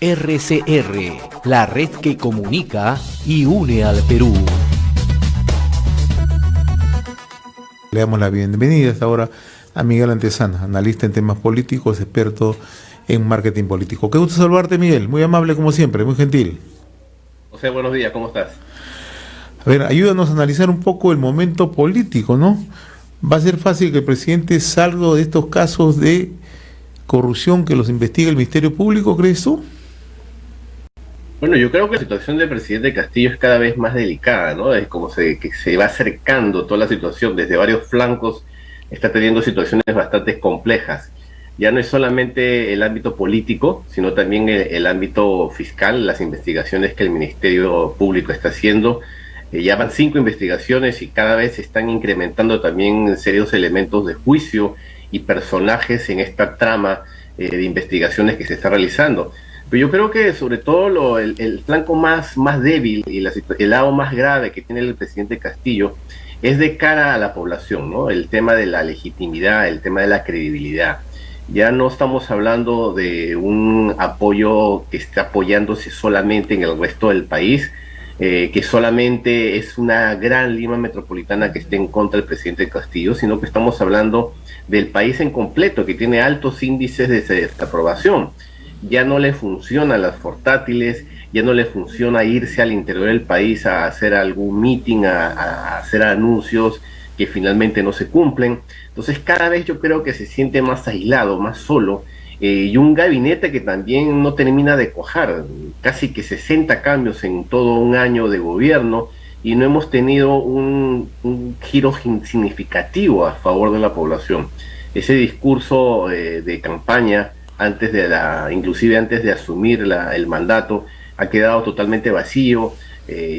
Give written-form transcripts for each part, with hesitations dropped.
RCR, la red que comunica y une al Perú. Le damos la bienvenida hasta ahora a Miguel Antezana, analista en temas políticos, experto en marketing político. Qué gusto saludarte, Miguel. Muy amable como siempre, muy gentil. José, buenos días, ¿cómo estás? A ver, ayúdanos a analizar un poco el momento político, ¿no? ¿Va a ser fácil que el presidente salga de estos casos de corrupción que los investiga el Ministerio Público, crees tú? Bueno, yo creo que la situación del presidente Castillo es cada vez más delicada, ¿no? Es como que se va acercando toda la situación desde varios flancos, está teniendo situaciones bastante complejas. Ya no es solamente el ámbito político, sino también el ámbito fiscal, las investigaciones que el Ministerio Público está haciendo. Ya van 5 investigaciones y cada vez se están incrementando también serios elementos de juicio y personajes en esta trama de investigaciones que se está realizando. Pero yo creo que sobre todo el flanco más débil y el lado más grave que tiene el presidente Castillo es de cara a la población, ¿no? El tema de la legitimidad, el tema de la credibilidad. Ya no estamos hablando de un apoyo que esté apoyándose solamente en el resto del país, que solamente es una gran Lima metropolitana que esté en contra del presidente Castillo, sino que estamos hablando del país en completo, que tiene altos índices de desaprobación. Ya no le funcionan las portátiles, ya no le funciona irse al interior del país a hacer algún meeting, a hacer anuncios que finalmente no se cumplen. Entonces cada vez yo creo que se siente más aislado, más solo, y un gabinete que también no termina de cuajar, casi que 60 cambios en todo un año de gobierno, y no hemos tenido un giro significativo a favor de la población. Ese discurso de campaña, inclusive antes de asumir el mandato, ha quedado totalmente vacío.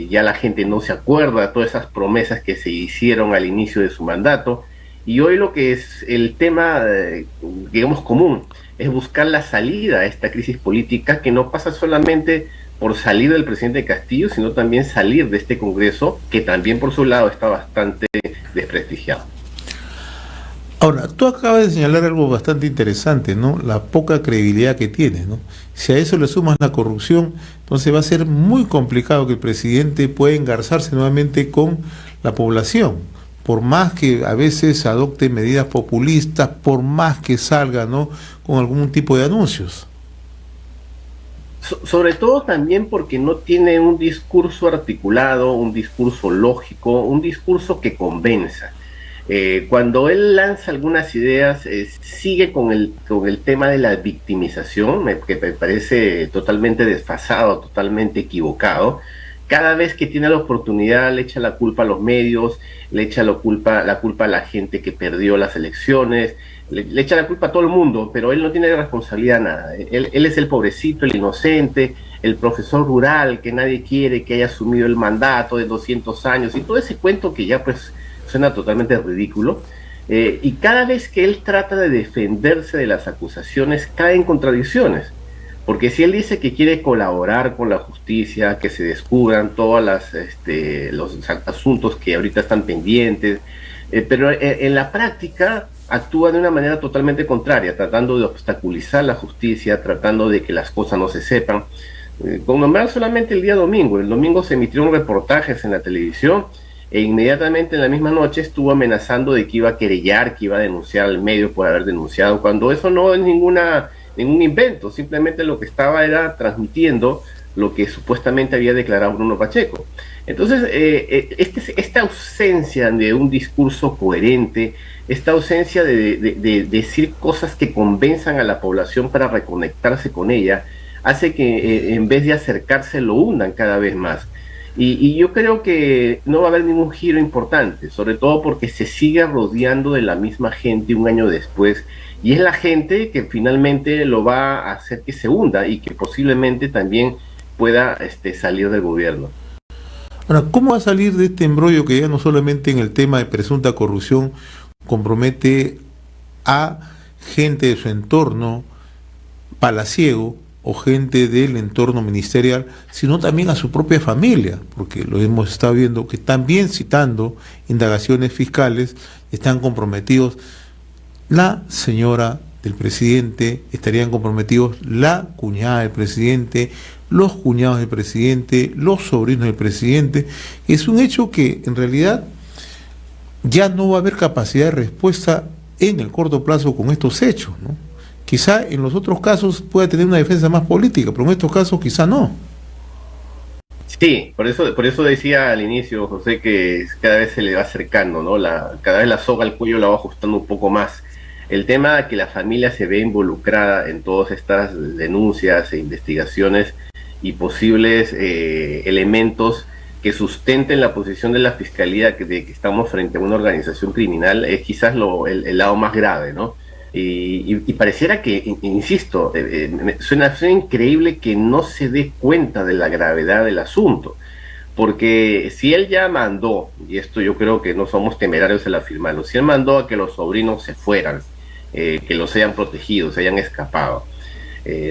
Ya la gente no se acuerda de todas esas promesas que se hicieron al inicio de su mandato, y hoy lo que es el tema, digamos, común, es buscar la salida a esta crisis política, que no pasa solamente por salir del presidente Castillo, sino también salir de este Congreso, que también por su lado está bastante desprestigiado. Ahora, tú acabas de señalar algo bastante interesante, ¿no? La poca credibilidad que tiene, ¿no? Si a eso le sumas la corrupción, entonces va a ser muy complicado que el presidente pueda engarzarse nuevamente con la población, por más que a veces adopte medidas populistas, por más que salga, ¿no?, con algún tipo de anuncios. Sobre todo también porque no tiene un discurso articulado, un discurso lógico, un discurso que convenza. Cuando él lanza algunas ideas, sigue con el tema de la victimización, que me parece totalmente desfasado, totalmente equivocado. Cada vez que tiene la oportunidad le echa la culpa a los medios, le echa la culpa a la gente que perdió las elecciones, le echa la culpa a todo el mundo, pero él no tiene responsabilidad nada. Él es el pobrecito, el inocente, el profesor rural que nadie quiere, que haya asumido el mandato de 200 años, y todo ese cuento que ya pues suena totalmente ridículo. Y cada vez que él trata de defenderse de las acusaciones, cae en contradicciones. Porque si él dice que quiere colaborar con la justicia, que se descubran todos los asuntos que ahorita están pendientes, pero en la práctica actúa de una manera totalmente contraria, tratando de obstaculizar la justicia, tratando de que las cosas no se sepan. Con nombrar solamente el domingo se emitieron reportajes en la televisión, e inmediatamente en la misma noche estuvo amenazando de que iba a querellar, que iba a denunciar al medio por haber denunciado, cuando eso no es ningún invento, simplemente lo que estaba era transmitiendo lo que supuestamente había declarado Bruno Pacheco. Entonces, esta ausencia de un discurso coherente, esta ausencia de decir cosas que convenzan a la población para reconectarse con ella, hace que en vez de acercarse lo hundan cada vez más. Y yo creo que no va a haber ningún giro importante, sobre todo porque se sigue rodeando de la misma gente un año después, y es la gente que finalmente lo va a hacer que se hunda y que posiblemente también pueda salir del gobierno. Ahora, ¿cómo va a salir de este embrollo que ya no solamente en el tema de presunta corrupción compromete a gente de su entorno palaciego o gente del entorno ministerial, sino también a su propia familia? Porque lo hemos estado viendo que también, citando indagaciones fiscales, están comprometidos la señora del presidente, estarían comprometidos la cuñada del presidente, los cuñados del presidente, los sobrinos del presidente. Es un hecho que en realidad ya no va a haber capacidad de respuesta en el corto plazo con estos hechos, ¿no? Quizá en los otros casos pueda tener una defensa más política, pero en estos casos quizá no. Sí, por eso decía al inicio, José, que cada vez se le va acercando, ¿no? Cada vez la soga al cuello la va ajustando un poco más. El tema de que la familia se ve involucrada en todas estas denuncias e investigaciones y posibles elementos que sustenten la posición de la fiscalía de que estamos frente a una organización criminal es quizás el lado más grave, ¿no? Y pareciera que, insisto, suena increíble que no se dé cuenta de la gravedad del asunto, porque si él ya mandó, y esto yo creo que no somos temerarios al afirmarlo, si él mandó a que los sobrinos se fueran, que los hayan protegido, se hayan escapado,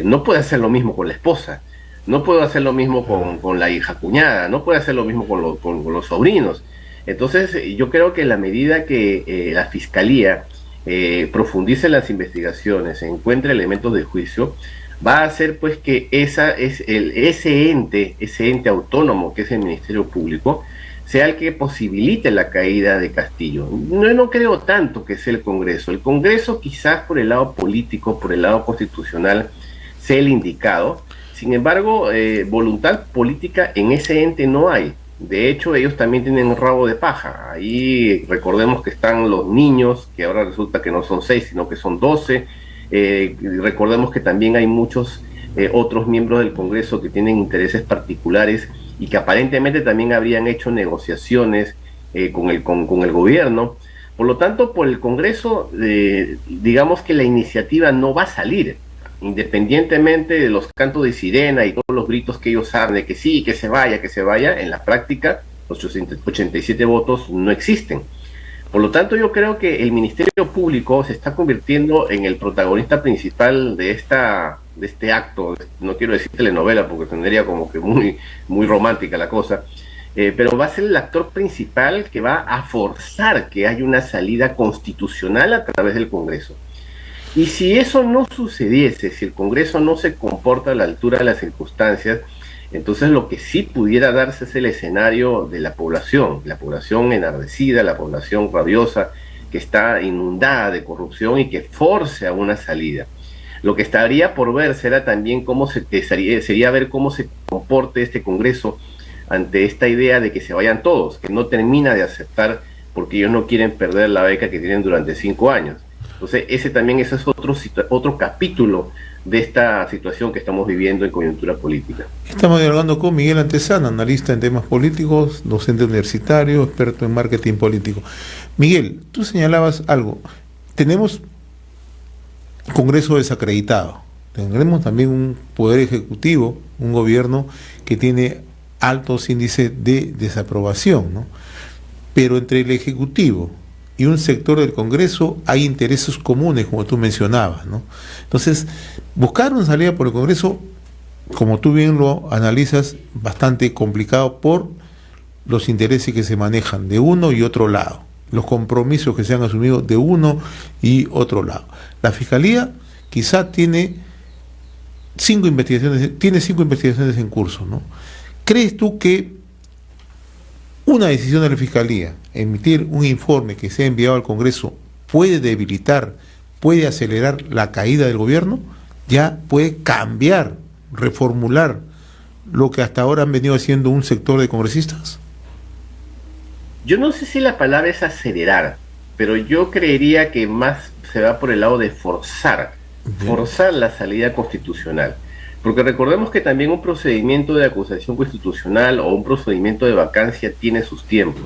no puede hacer lo mismo con la esposa, no puede hacer lo mismo con la hija cuñada, no puede hacer lo mismo con los sobrinos. Entonces yo creo que en la medida que la fiscalía profundice las investigaciones, encuentre elementos de juicio, va a hacer pues que ese ente autónomo que es el Ministerio Público sea el que posibilite la caída de Castillo. No creo tanto que sea el Congreso. El Congreso quizás por el lado político, por el lado constitucional, sea el indicado. Sin embargo, voluntad política en ese ente no hay. De hecho, ellos también tienen un rabo de paja. Ahí recordemos que están los niños, que ahora resulta que no son 6, sino que son 12. Recordemos que también hay muchos otros miembros del Congreso que tienen intereses particulares y que aparentemente también habrían hecho negociaciones con el gobierno. Por lo tanto, por el Congreso, digamos que la iniciativa no va a salir, independientemente de los cantos de sirena y todos los gritos que ellos saben de que sí, que se vaya, en la práctica los 87 votos no existen. Por lo tanto, yo creo que el Ministerio Público se está convirtiendo en el protagonista principal de este acto. No quiero decir telenovela porque tendría como que muy romántica la cosa, pero va a ser el actor principal que va a forzar que haya una salida constitucional a través del Congreso. Y si eso no sucediese, si el Congreso no se comporta a la altura de las circunstancias, entonces lo que sí pudiera darse es el escenario de la población enardecida, la población rabiosa, que está inundada de corrupción y que force a una salida. Lo que estaría por ver será también sería ver cómo se comporte este Congreso ante esta idea de que se vayan todos, que no termina de aceptar porque ellos no quieren perder la beca que tienen durante 5 años. Entonces, ese es otro capítulo de esta situación que estamos viviendo en coyuntura política. Estamos dialogando con Miguel Antezana, analista en temas políticos, docente universitario, experto en marketing político. Miguel, tú señalabas algo. Tenemos Congreso desacreditado, tendremos también un poder ejecutivo, un gobierno que tiene altos índices de desaprobación, ¿no? Pero entre el Ejecutivo y un sector del Congreso hay intereses comunes, como tú mencionabas, ¿no? Entonces, buscar una salida por el Congreso, como tú bien lo analizas, bastante complicado por los intereses que se manejan de uno y otro lado, los compromisos que se han asumido de uno y otro lado. La Fiscalía quizá tiene 5 investigaciones en curso, ¿no? ¿Crees tú que una decisión de la Fiscalía, emitir un informe que sea enviado al Congreso, puede debilitar, puede acelerar la caída del gobierno? ¿Ya puede cambiar, reformular lo que hasta ahora han venido haciendo un sector de congresistas? Yo no sé si la palabra es acelerar, pero yo creería que más se va por el lado de forzar la salida constitucional. Porque recordemos que también un procedimiento de acusación constitucional o un procedimiento de vacancia tiene sus tiempos.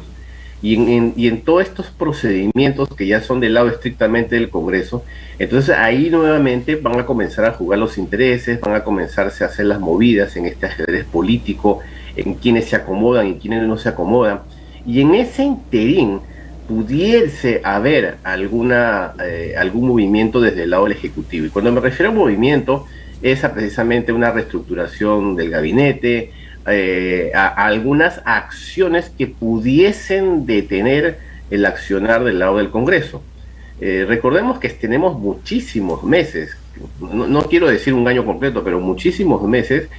Y en todos estos procedimientos que ya son del lado estrictamente del Congreso, entonces ahí nuevamente van a comenzar a jugar los intereses, van a comenzarse a hacer las movidas en este ajedrez político, en quienes se acomodan y quienes no se acomodan. Y en ese interín pudiese haber algún movimiento desde el lado del Ejecutivo. Y cuando me refiero a movimiento, es precisamente una reestructuración del gabinete, a algunas acciones que pudiesen detener el accionar del lado del Congreso. Recordemos que tenemos muchísimos meses, no quiero decir un año completo, pero muchísimos meses,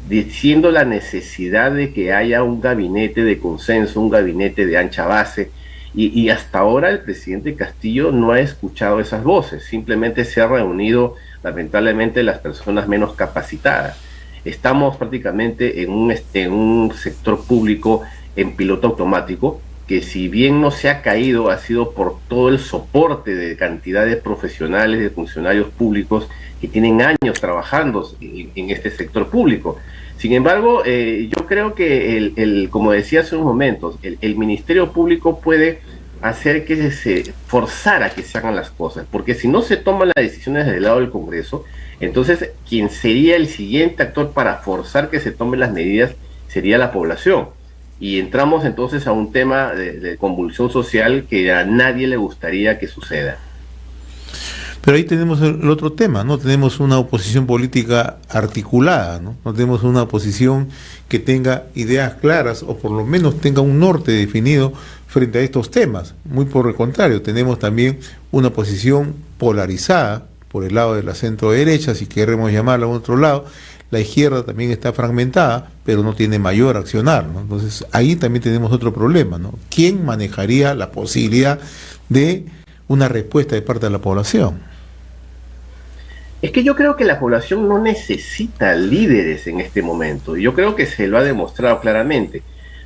diciendo la necesidad de que haya un gabinete de consenso, un gabinete de ancha base, y hasta ahora el presidente Castillo no ha escuchado esas voces, simplemente se ha reunido lamentablemente las personas menos capacitadas. Estamos prácticamente en un sector público en piloto automático, que si bien no se ha caído, ha sido por todo el soporte de cantidad de profesionales, de funcionarios públicos que tienen años trabajando en este sector público. Sin embargo, yo creo que, como decía hace unos momentos, el Ministerio Público puede hacer que se forzara que se hagan las cosas, porque si no se toman las decisiones del lado del Congreso, entonces quien sería el siguiente actor para forzar que se tomen las medidas sería la población. Y entramos entonces a un tema de convulsión social que a nadie le gustaría que suceda. Pero ahí tenemos el otro tema, ¿no? Tenemos una oposición política articulada, ¿no? No tenemos una oposición que tenga ideas claras o por lo menos tenga un norte definido frente a estos temas. Muy por el contrario, tenemos también una oposición polarizada por el lado de la centro derecha, si queremos llamarla a otro lado. La izquierda también está fragmentada, pero no tiene mayor accionar, ¿no? Entonces ahí también tenemos otro problema, ¿no? ¿Quién manejaría la posibilidad de una respuesta de parte de la población? Es que yo creo que la población no necesita líderes en este momento. Yo creo que se lo ha demostrado claramente.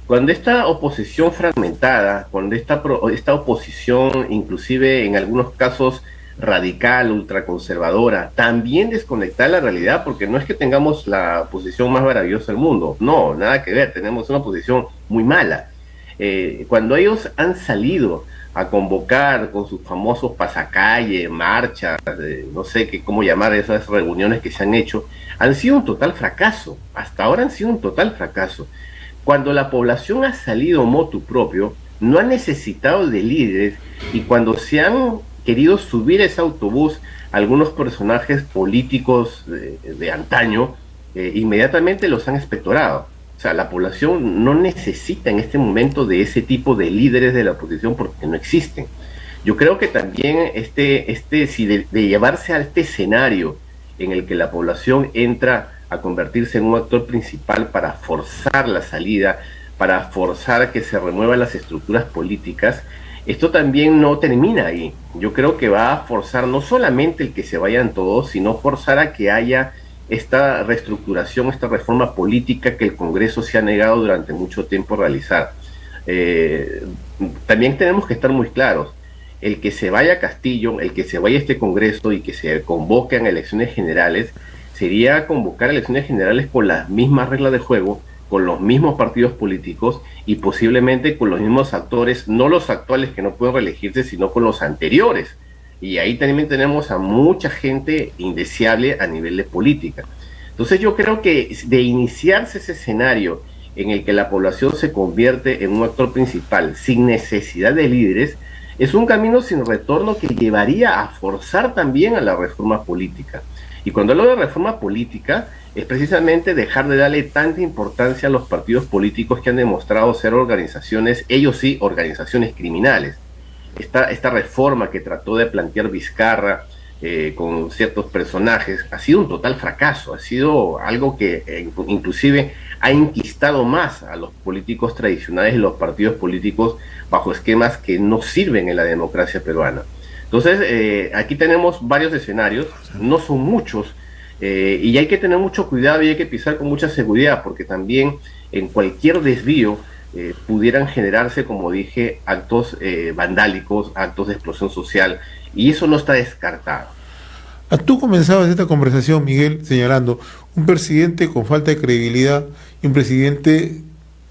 Cuando esta oposición fragmentada, cuando esta oposición, inclusive en algunos casos radical, ultraconservadora, también desconectada de la realidad, porque no es que tengamos la posición más maravillosa del mundo, no, nada que ver, tenemos una posición muy mala. Cuando ellos han salido a convocar con sus famosos pasacalle, marchas, no sé cómo llamar esas reuniones que se han hecho, han sido un total fracaso, hasta ahora han sido un total fracaso. Cuando la población ha salido motu propio, no ha necesitado de líderes, y cuando se han querido subir ese autobús algunos personajes políticos de antaño, inmediatamente los han espectorado. O sea, la población no necesita en este momento de ese tipo de líderes de la oposición porque no existen. Yo creo que también si de llevarse a este escenario en el que la población entra a convertirse en un actor principal para forzar la salida, para forzar que se remuevan las estructuras políticas, esto también no termina ahí. Yo creo que va a forzar no solamente el que se vayan todos, sino forzar a que haya esta reestructuración, esta reforma política que el Congreso se ha negado durante mucho tiempo a realizar. También tenemos que estar muy claros. El que se vaya a Castillo, el que se vaya a este Congreso y que se convoquen a elecciones generales, sería convocar a elecciones generales con las mismas reglas de juego, con los mismos partidos políticos y posiblemente con los mismos actores, no los actuales que no pueden reelegirse, sino con los anteriores. Y ahí también tenemos a mucha gente indeseable a nivel de política. Entonces yo creo que de iniciarse ese escenario en el que la población se convierte en un actor principal sin necesidad de líderes, es un camino sin retorno que llevaría a forzar también a la reforma política. Y cuando hablo de reforma política, es precisamente dejar de darle tanta importancia a los partidos políticos que han demostrado ser organizaciones, ellos sí, organizaciones criminales. Esta reforma que trató de plantear Vizcarra con ciertos personajes ha sido un total fracaso, ha sido algo que inclusive ha enquistado más a los políticos tradicionales y los partidos políticos bajo esquemas que no sirven en la democracia peruana. Entonces, aquí tenemos varios escenarios, no son muchos, y hay que tener mucho cuidado y hay que pisar con mucha seguridad, porque también en cualquier desvío pudieran generarse, como dije, actos vandálicos, actos de explosión social, y eso no está descartado. Tú comenzabas esta conversación, Miguel, señalando un presidente con falta de credibilidad y un presidente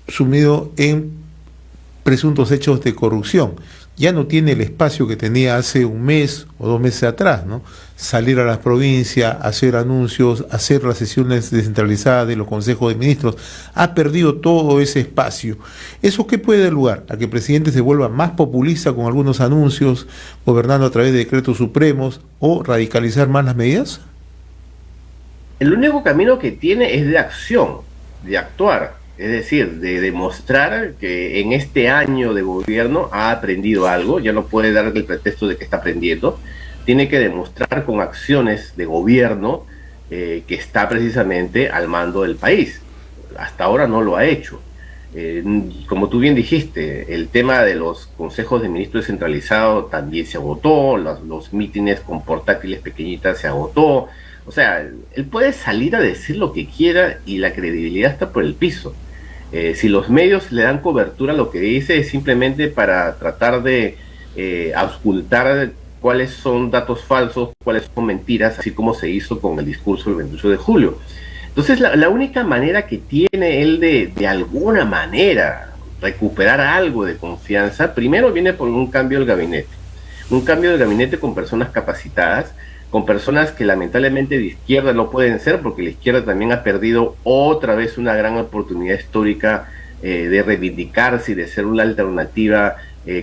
sumido en presuntos hechos de corrupción. Ya no tiene el espacio que tenía hace un mes o 2 meses atrás, ¿no? Salir a las provincias, hacer anuncios, hacer las sesiones descentralizadas de los consejos de ministros. Ha perdido todo ese espacio. ¿Eso qué puede dar lugar? A que el presidente se vuelva más populista con algunos anuncios, gobernando a través de decretos supremos, o radicalizar más las medidas. El único camino que tiene es de acción, de actuar. es decir, de demostrar que en este año de gobierno ha aprendido algo, ya no puede dar el pretexto de que está aprendiendo, tiene que demostrar con acciones de gobierno que está precisamente al mando del país. Hasta ahora no lo ha hecho. Como tú bien dijiste, el tema de los consejos de ministros descentralizados también se agotó, los mítines con portátiles pequeñitas se agotó. O sea, él puede salir a decir lo que quiera y la credibilidad está por el piso. Si los medios le dan cobertura a lo que dice es simplemente para tratar de auscultar cuáles son datos falsos, cuáles son mentiras, así como se hizo con el discurso del 28 de julio. Entonces, la única manera que tiene él de alguna manera recuperar algo de confianza, primero viene por un cambio del gabinete. Un cambio del gabinete con personas capacitadas, con personas que lamentablemente de izquierda no pueden ser, porque la izquierda también ha perdido otra vez una gran oportunidad histórica de reivindicarse y de ser una alternativa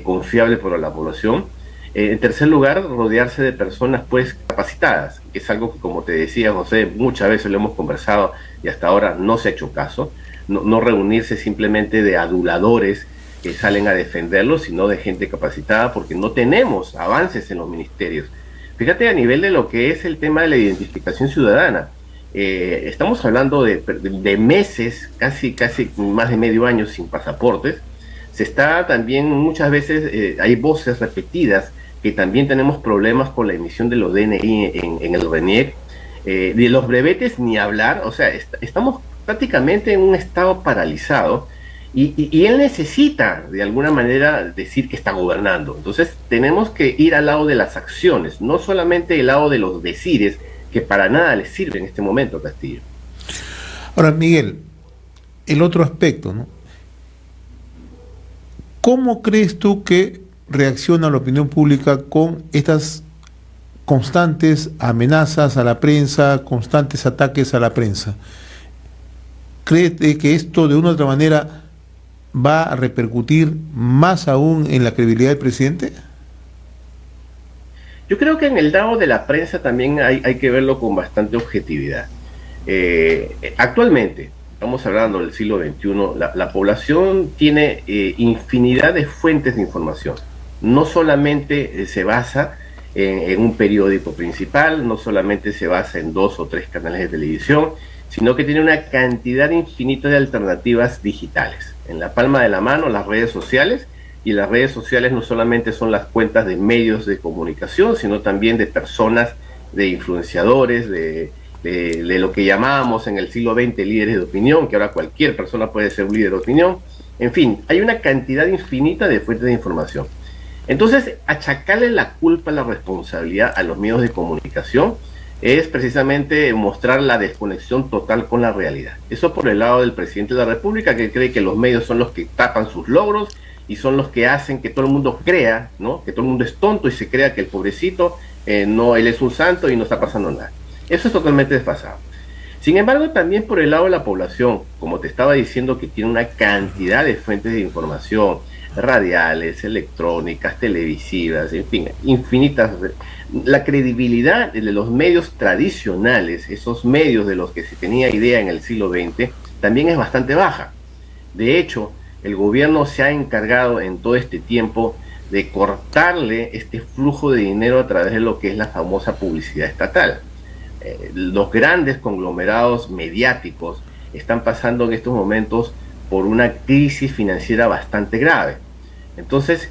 confiable para la población. En tercer lugar, rodearse de personas pues capacitadas, que es algo que, como te decía, José, muchas veces lo hemos conversado y hasta ahora no se ha hecho caso. No reunirse simplemente de aduladores que salen a defenderlo, sino de gente capacitada, porque no tenemos avances en los ministerios. Fíjate a nivel de lo que es el tema de la identificación ciudadana. Estamos hablando de meses, casi más de medio año sin pasaportes. Se está también muchas veces, hay voces repetidas que también tenemos problemas con la emisión de los DNI en el RENIEC. De los brevetes ni hablar, o sea, estamos prácticamente en un estado paralizado y él necesita de alguna manera decir que está gobernando. Entonces tenemos que ir al lado de las acciones, no solamente el lado de los decires, que para nada les sirve en este momento, Castillo. Ahora, Miguel, el otro aspecto, ¿no? ¿Cómo crees tú que reacciona la opinión pública con estas constantes amenazas a la prensa, constantes ataques a la prensa? ¿Crees que esto de una u otra manera va a repercutir más aún en la credibilidad del presidente? Yo creo que en el lado de la prensa también hay que verlo con bastante objetividad. Actualmente, estamos hablando del siglo XXI, la población tiene infinidad de fuentes de información. No solamente se basa en un periódico principal, no solamente se basa en 2 o 3 canales de televisión, sino que tiene una cantidad infinita de alternativas digitales. En la palma de la mano, las redes sociales, y las redes sociales no solamente son las cuentas de medios de comunicación, sino también de personas, de influenciadores, de lo que llamábamos en el siglo XX líderes de opinión, que ahora cualquier persona puede ser un líder de opinión. En fin, hay una cantidad infinita de fuentes de información. Entonces, achacarle la culpa, la responsabilidad a los medios de comunicación es precisamente mostrar la desconexión total con la realidad. Eso por el lado del presidente de la República, que cree que los medios son los que tapan sus logros y son los que hacen que todo el mundo crea, ¿no?, que todo el mundo es tonto y se crea que el pobrecito, no, él es un santo y no está pasando nada. Eso es totalmente desfasado. Sin embargo, también por el lado de la población, como te estaba diciendo, que tiene una cantidad de fuentes de información, radiales, electrónicas, televisivas, en fin, infinitas. La credibilidad de los medios tradicionales, esos medios de los que se tenía idea en el siglo XX, también es bastante baja. De hecho, el gobierno se ha encargado en todo este tiempo de cortarle este flujo de dinero a través de lo que es la famosa publicidad estatal. Los grandes conglomerados mediáticos están pasando en estos momentos por una crisis financiera bastante grave. Entonces,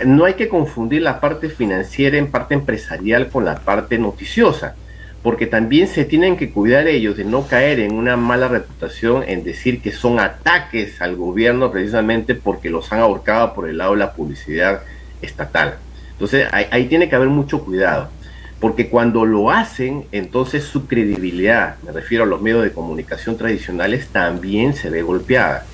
no hay que confundir la parte financiera en parte empresarial con la parte noticiosa, porque también se tienen que cuidar ellos de no caer en una mala reputación en decir que son ataques al gobierno precisamente porque los han ahorcado por el lado de la publicidad estatal. Entonces, ahí tiene que haber mucho cuidado, porque cuando lo hacen, entonces su credibilidad, me refiero a los medios de comunicación tradicionales, también se ve golpeada.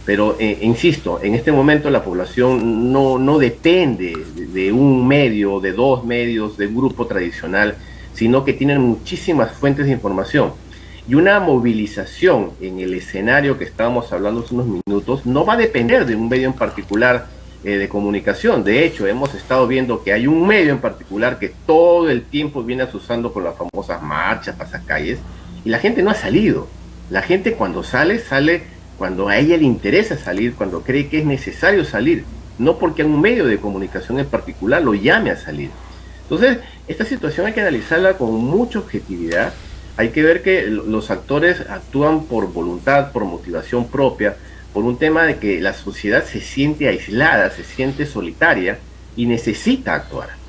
Pero, insisto, en este momento la población no depende de un medio, de 2 medios, de un grupo tradicional, sino que tienen muchísimas fuentes de información. Y una movilización en el escenario que estábamos hablando hace unos minutos no va a depender de un medio en particular de comunicación. De hecho, hemos estado viendo que hay un medio en particular que todo el tiempo viene asusando con las famosas marchas, pasacalles, y la gente no ha salido. La gente cuando sale cuando a ella le interesa salir, cuando cree que es necesario salir, no porque un medio de comunicación en particular lo llame a salir. Entonces, esta situación hay que analizarla con mucha objetividad. Hay que ver que los actores actúan por voluntad, por motivación propia, por un tema de que la sociedad se siente aislada, se siente solitaria y necesita actuar.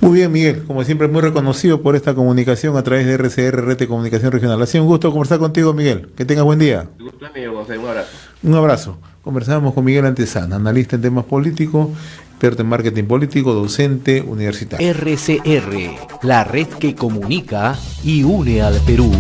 Muy bien, Miguel, como siempre muy reconocido por esta comunicación a través de RCR, Red de Comunicación Regional. Ha sido un gusto conversar contigo, Miguel. Que tengas buen día. Un gusto, amigo José, un abrazo. Un abrazo. Conversamos con Miguel Antezana, analista en temas políticos, experto en marketing político, docente universitario. RCR, la red que comunica y une al Perú.